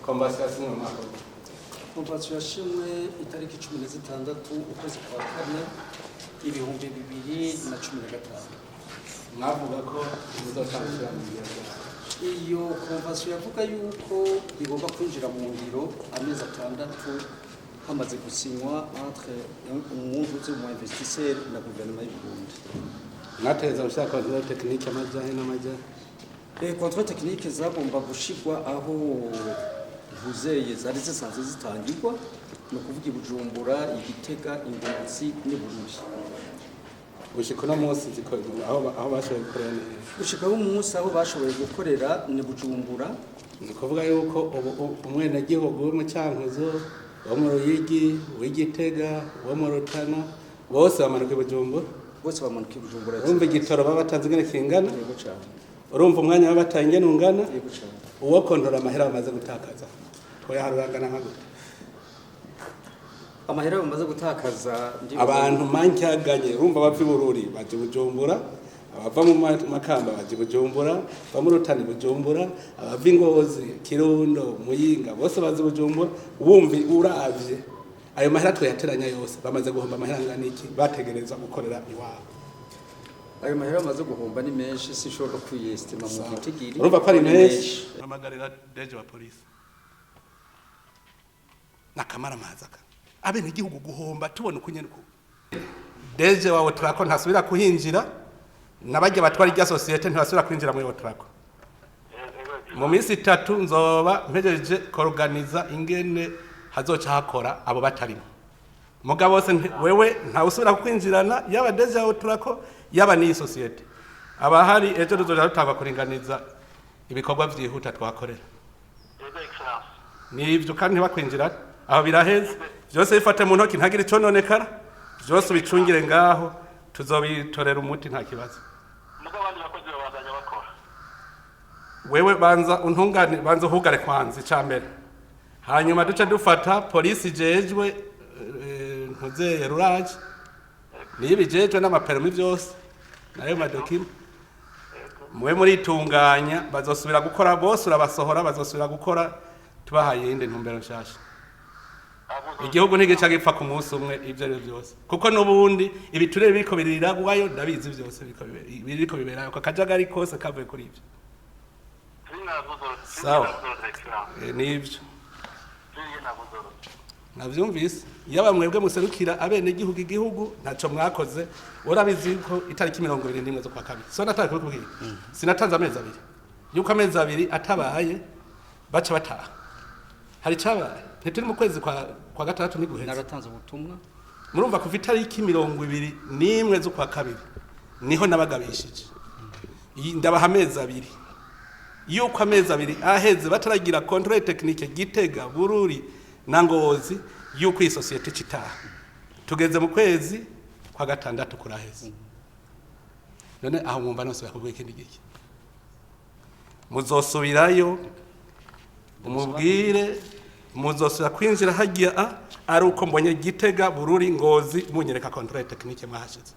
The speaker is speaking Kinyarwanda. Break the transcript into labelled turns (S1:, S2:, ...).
S1: Conversation mwako.
S2: Conversation itariki 16 ukwezi kwa kane ibihumbi 2015.
S1: Mwavuga ko muzotangura mu
S2: iyo conversation yavuga yuko igomba kwinjira mu ngiro amezi atandatu hamaze gusinywa entre umuntu mu investisseur na gouvernement y'u Burundi.
S1: Nateza ushaka control technique amajahe n'amajahe.
S2: Control technique zagomba gushigwa aho Buzeye zari zisanzwe zitangirwa no kuvuga Bujumbura, Igitega, Ingozi ni Burundi.
S1: Ushika no munsi ziko aho bashoboye gukorera neza.
S2: Ushika ho munsi aho bashoboye gukorera ni Bujumbura.
S1: Ni kuvuga yuko umwene gihugu mu Cankuzo, wo mu Ruyigi, w'Igitega, wo mu Rutana, bose bamanuka Bujumbura.
S2: Bose bamanuka Bujumbura.
S1: Urumva igitoro babatanze ngene kingana?
S2: Yego cyane.
S1: Urumva umwanya babatange nungana?
S2: Yego cyane.
S1: Uwo kontora amahera bamaze gutakaza. Twoya harurangana nka gute?
S2: Amahera bamaze gutakaza
S1: abantu mancyaganye urumva bapfi Bururi baje Bujumbura, abava mu Makamba baje Bujumbura, bamu Rutani Bujumbura, abava Ingozi, Kirundo, Muyinga bose baje Bujumbura, wumvi uravye ayo mahera twayateranya yose bamaze guhomba amahera ngana iki bategereza gukorera iwabo.
S2: Ayo mahera bamaze guhomba ni menshi sishobora kwiyestima mu gitigiri.
S1: Urumva ko ari menshi. Amagarira deje wa police. Nakamara mazaka. Abene igihugu guhomba tubona ukunyene ko. Deje wawe turako ntasubira kuhinjira nabajya batwara irya societe ntibasubira kwinjira muri wotrako. Mu minsi 3 nzoba mpejeje organiza ingene hazoca hakora abo batarimo. Mugabo bose wewe nta usubira kwinjirana yaba deje wawe turako yaba ni societe. Abahari ejo ruzoja rutanga kuringaniza ibikorwa vyihuta twakorera. Ni ivyo kandi bakwinjira aho biraheze byose bifate mu ntoki ntagire ico nonekara byose bicungire ngaho tuzobitorera umuti nta kibazo.
S3: Mugabandi bakoze babandanya bakora.
S1: Wewe banza untungane banza hugare kwanza icambere. Hanyuma duce dufata police jejwe ntuzeye ruraje. Nibijejwe n'amapermi byose nayo madokima. Mwe muri itunganya bazosubira gukora bose urabasohora bazosubira gukora tubahaye inde ntumbero nshasha. Igihugu ntigica gipfa ku munsi umwe ivyo ari byose kuko nubundi ibiturere biriko biriragwayo ndabizi byose biriko bibera ko kajagari kose kavuye kuri ivyo. Sawa nivyo navyumvise yaba mwebwe muserukira abene igihugu ntaco mwakoze urabizi ko itariki 21 zo kwa kabiri so nataka kubwira sinatanze amezi abiri yuko amezi abiri atabaye baca bataha hari cabaye ntituri mu kwezi kwa gatatu ni guheza
S2: naratanze ubutumwa
S1: murumva kuva itariki 21 zo kwa kabiri niho nabagabishije ndabaha amezi abiri yuko amezi abiri aheze bataragira control technique Gitega Bururi na Ngozi yuko iyi societe citaha tugeze mu kwezi kwa gatandatu kuraheze none aho mwumva nose bakubwiye ikindi giki muzosubirayo umubwire muzosubira kwinjira hagiye ari uko mbonye Gitega Bururi Ngozi munyereka control technique mwahashize